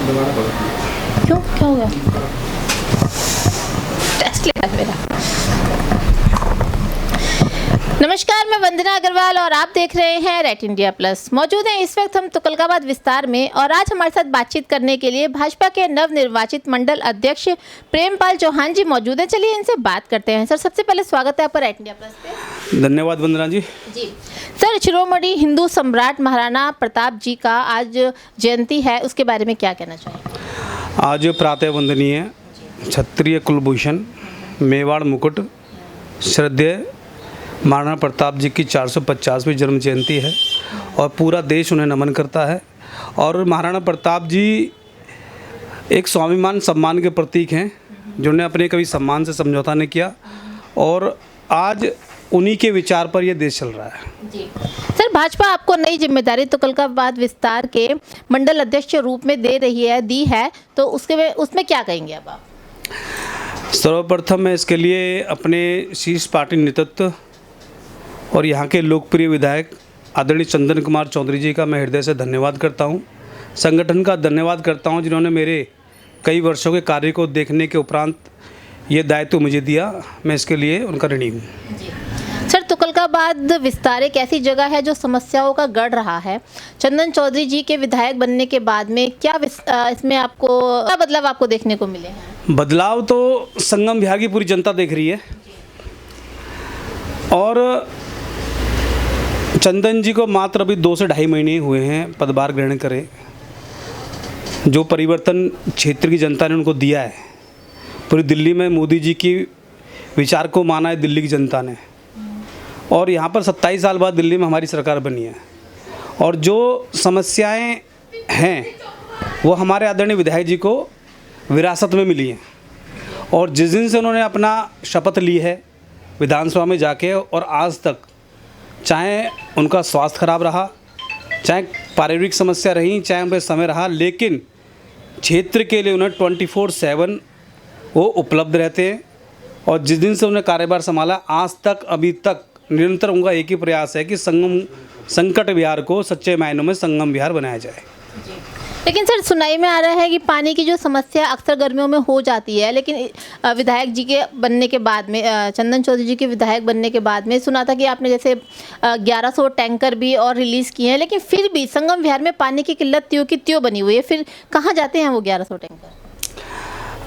क्यों, क्या हो गया? टेस्ट लिया मेरा। नमस्कार, मैं वंदना अग्रवाल और आप देख रहे हैं रेट इंडिया प्लस। मौजूद हैं इस वक्त हम तुगलकाबाद विस्तार में और आज हमारे साथ बातचीत करने के लिए भाजपा के नवनिर्वाचित मंडल अध्यक्ष प्रेमपाल चौहान जी मौजूद हैं। चलिए इनसे बात करते हैं। सर, सबसे पहले स्वागत है आपका रेट इंडिया प्लस पे। धन्यवाद वंदना जी। सर, शिरोमणि हिंदू सम्राट महाराणा प्रताप जी का आज जयंती है, उसके बारे में क्या कहना चाहिए? आज प्रातः वंदनीय क्षत्रिय कुलभूषण मेवाड़ मुकुट श्रद्धेय महाराणा प्रताप जी की 450वीं जन्म जयंती है और पूरा देश उन्हें नमन करता है। और महाराणा प्रताप जी एक स्वाभिमान सम्मान के प्रतीक हैं, जिन्होंने अपने कभी सम्मान से समझौता नहीं किया और आज उन्हीं के विचार पर यह देश चल रहा है। जी सर, भाजपा आपको नई जिम्मेदारी तुगलकाबाद विस्तार के मंडल अध्यक्ष के रूप में दी है, तो उसमें क्या कहेंगे अब आप? सर्वप्रथम मैं इसके लिए अपने शीर्ष पार्टी नेतृत्व और यहाँ के लोकप्रिय विधायक आदरणीय चंदन कुमार चौधरी जी का मैं हृदय से धन्यवाद करता हूँ। संगठन का धन्यवाद करता हूँ, जिन्होंने मेरे कई वर्षों के कार्य को देखने के उपरांत ये दायित्व मुझे दिया। मैं इसके लिए उनका ऋणी हूँ। सर, तुगलकाबाद विस्तार एक ऐसी जगह है जो समस्याओं का गढ़ रहा है। चंदन चौधरी जी के विधायक बनने के बाद में क्या इसमें आपको क्या बदलाव आपको देखने को मिले हैं? बदलाव तो संगम विहार की पूरी जनता देख रही है और चंदन जी को मात्र अभी 2 से ढाई महीने हुए हैं पदभार ग्रहण करे। जो परिवर्तन क्षेत्र की जनता ने उनको दिया है, पूरी दिल्ली में मोदी जी की विचार को माना है दिल्ली की जनता ने, और यहाँ पर 27 साल बाद दिल्ली में हमारी सरकार बनी है और जो समस्याएं हैं वो हमारे आदरणीय विधायक जी को विरासत में मिली हैं। और जिस दिन से उन्होंने अपना शपथ ली है विधानसभा में जाके और आज तक, चाहे उनका स्वास्थ्य खराब रहा, चाहे पारिवारिक समस्या रही, चाहे उन पर समय रहा, लेकिन क्षेत्र के लिए उन्हें 24/7 वो उपलब्ध रहते हैं। और जिस दिन से उन्हें कार्यभार संभाला आज तक, अभी तक निरंतर उनका एक ही प्रयास है कि संकट विहार को सच्चे मायनों में संगम विहार बनाया जाए। लेकिन सर, सुनाई में आ रहा है कि पानी की जो समस्या अक्सर गर्मियों में हो जाती है, लेकिन विधायक जी के बनने के बाद में, चंदन चौधरी जी के विधायक बनने के बाद में सुना था कि आपने जैसे 1100 टैंकर भी और रिलीज़ किए हैं, लेकिन फिर भी संगम विहार में पानी की किल्लत त्यों की त्यों बनी हुई है। फिर कहाँ जाते हैं वो 1100 टैंकर?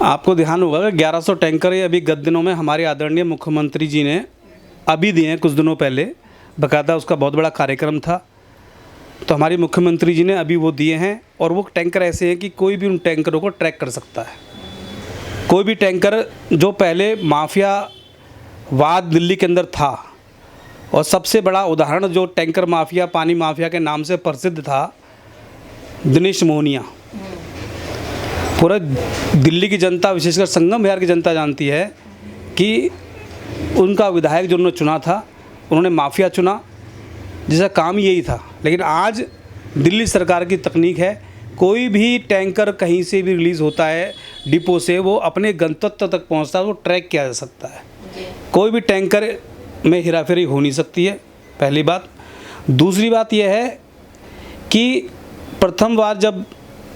आपको ध्यान होगा कि 1100 टैंकर ये अभी गत दिनों में हमारे आदरणीय मुख्यमंत्री जी ने अभी दिए हैं, कुछ दिनों पहले। बाकायदा उसका बहुत बड़ा कार्यक्रम था, तो हमारे मुख्यमंत्री जी ने अभी वो दिए हैं। और वो टैंकर ऐसे हैं कि कोई भी उन टैंकरों को ट्रैक कर सकता है। कोई भी टैंकर जो पहले माफियावाद दिल्ली के अंदर था, और सबसे बड़ा उदाहरण जो टैंकर माफिया, पानी माफिया के नाम से प्रसिद्ध था, दिनेश मोहनिया। पूरा दिल्ली की जनता, विशेषकर संगम विहार की जनता जानती है कि उनका विधायक जो उन्होंने चुना था, उन्होंने माफिया चुना, जिसका काम यही था। लेकिन आज दिल्ली सरकार की तकनीक है, कोई भी टैंकर कहीं से भी रिलीज़ होता है डिपो से, वो अपने गंतव्य तक पहुंचता है, वो ट्रैक किया जा सकता है। कोई भी टैंकर में हेराफेरी हो नहीं सकती है, पहली बात। दूसरी बात यह है कि प्रथम बार जब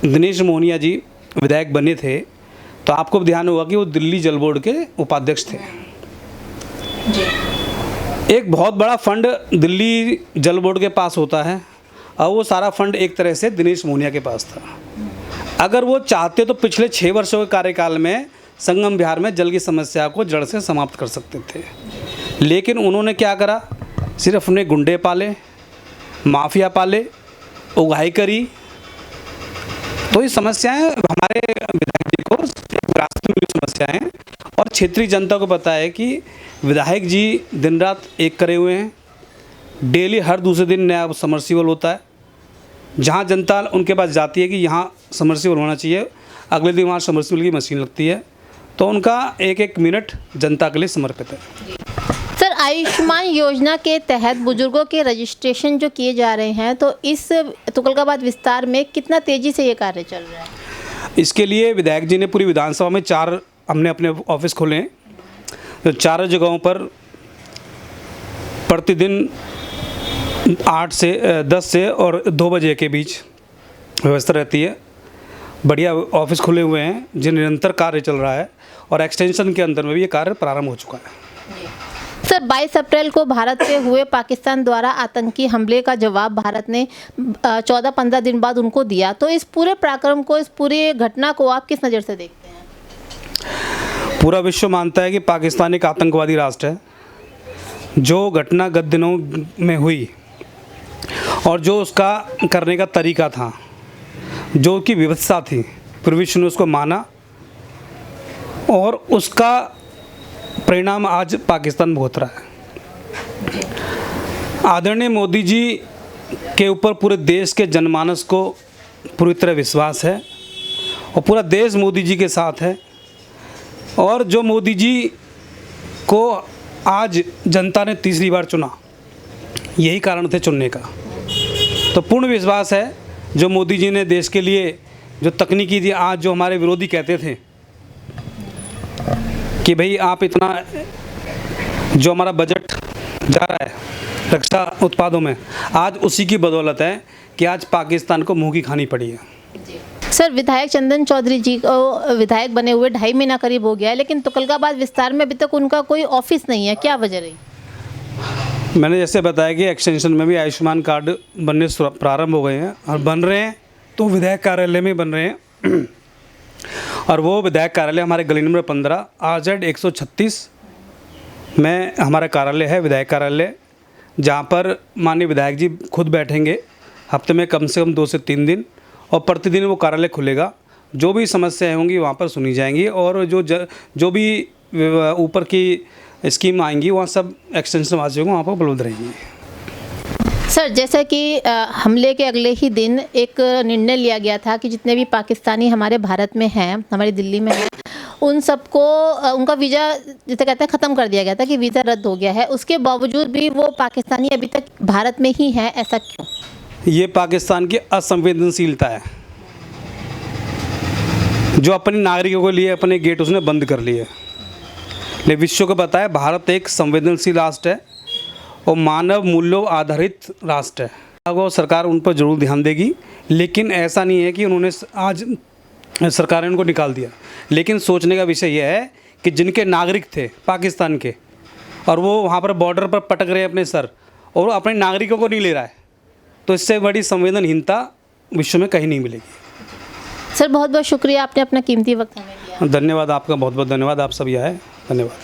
दिनेश मोहनिया जी विधायक बने थे, तो आपको ध्यान होगा कि वो दिल्ली जल बोर्ड के उपाध्यक्ष थे। एक बहुत बड़ा फंड दिल्ली जल बोर्ड के पास होता है और वो सारा फंड एक तरह से दिनेश मोहनिया के पास था। अगर वो चाहते तो पिछले 6 वर्षों के कार्यकाल में संगम विहार में जल की समस्या को जड़ से समाप्त कर सकते थे, लेकिन उन्होंने क्या करा? सिर्फ अपने गुंडे पाले, माफिया पाले, उगाही करी। तो ये समस्याएं हमारे विधायक जी को विरासत में मिली समस्याएं हैं और क्षेत्रीय जनता को पता है कि विधायक जी दिन रात एक करे हुए हैं। डेली हर दूसरे दिन नया समरसीबल होता है। जहां जनता उनके पास जाती है कि यहाँ समरसीबल होना चाहिए, अगले दिन वहाँ समरसीबल की मशीन लगती है। तो उनका एक एक मिनट जनता के लिए समर्पित है। सर, आयुष्मान योजना के तहत बुजुर्गों के रजिस्ट्रेशन जो किए जा रहे हैं, तो इस तुगलकाबाद विस्तार में कितना तेज़ी से ये कार्य चल रहा है? इसके लिए विधायक जी ने पूरी विधानसभा में 4 हमने अपने ऑफिस खोले हैं, तो 4 जगहों पर प्रतिदिन 10 से और 2 बजे के बीच व्यवस्था रहती है। बढ़िया ऑफिस खुले हुए हैं, जिन निरंतर कार्य चल रहा है और एक्सटेंशन के अंदर में भी ये कार्य प्रारंभ हो चुका है। सर 22 अप्रैल को भारत पे हुए पाकिस्तान द्वारा आतंकी हमले का जवाब भारत ने 14-15 दिन बाद उनको दिया, तो इस पूरे पराक्रम को, इस पूरी घटना को आप किस नज़र से देखते हैं? पूरा विश्व मानता है कि पाकिस्तान एक आतंकवादी राष्ट्र है। जो घटना गत दिनों में हुई और जो उसका करने का तरीका था, जो कि विवशता थी, पूरे विश्व ने उसको माना और उसका परिणाम आज पाकिस्तान भुगत रहा है। आदरणीय मोदी जी के ऊपर पूरे देश के जनमानस को पूरी तरह विश्वास है और पूरा देश मोदी जी के साथ है। और जो मोदी जी को आज जनता ने तीसरी बार चुना, यही कारण थे चुनने का। तो पूर्ण विश्वास है जो मोदी जी ने देश के लिए जो तकनीकी थी, आज जो हमारे विरोधी कहते थे कि भाई आप इतना जो हमारा बजट जा रहा है रक्षा उत्पादों में, आज उसी की बदौलत है कि आज पाकिस्तान को मुंह की खानी पड़ी है। सर विधायक चंदन चौधरी जी को विधायक बने हुए 2.5 महीना करीब हो गया है, लेकिन तुगलकाबाद विस्तार में अभी तक उनका कोई ऑफिस नहीं है, क्या वजह रही? मैंने जैसे बताया कि एक्सटेंशन में भी आयुष्मान कार्ड बनने प्रारंभ हो गए हैं और बन रहे हैं, तो विधायक कार्यालय में बन रहे हैं। और वो विधायक कार्यालय हमारे गली नंबर 15 RZ 136 में हमारा कार्यालय है, विधायक कार्यालय, जहाँ पर माननीय विधायक जी खुद बैठेंगे हफ्ते में कम से कम 2 से 3 दिन, और प्रतिदिन वो कार्यालय खुलेगा। जो भी समस्याएं होंगी वहाँ पर सुनी जाएंगी और जो भी ऊपर की स्कीम आएंगी वहाँ सब एक्सटेंशन वासियों को वहाँ पर उपलब्ध रहेंगी। सर जैसा कि हमले के अगले ही दिन एक निर्णय लिया गया था कि जितने भी पाकिस्तानी हमारे भारत में हैं, हमारी दिल्ली में हैं, उन सबको उनका वीज़ा जिसे कहते हैं ख़त्म कर दिया गया था कि वीज़ा रद्द हो गया है। उसके बावजूद भी वो पाकिस्तानी अभी तक भारत में ही हैं, ऐसा क्यों? ये पाकिस्तान की असंवेदनशीलता है, जो अपने नागरिकों के लिए अपने गेट उसने बंद कर लिए। लेकिन विश्व को पता है भारत एक संवेदनशील राष्ट्र है और मानव मूल्यों आधारित राष्ट्र है। वो सरकार उन पर ज़रूर ध्यान देगी, लेकिन ऐसा नहीं है कि उन्होंने आज सरकार ने उनको निकाल दिया। लेकिन सोचने का विषय यह है कि जिनके नागरिक थे पाकिस्तान के और वो वहाँ पर बॉर्डर पर पटक रहे हैं अपने सर, और वो अपने नागरिकों को नहीं ले रहा है, तो इससे बड़ी संवेदनहीनता विश्व में कहीं नहीं मिलेगी। सर बहुत बहुत शुक्रिया, आपने अपना कीमती वक्त हमें दिया। धन्यवाद आपका, बहुत बहुत धन्यवाद। आप सभी आए, धन्यवाद।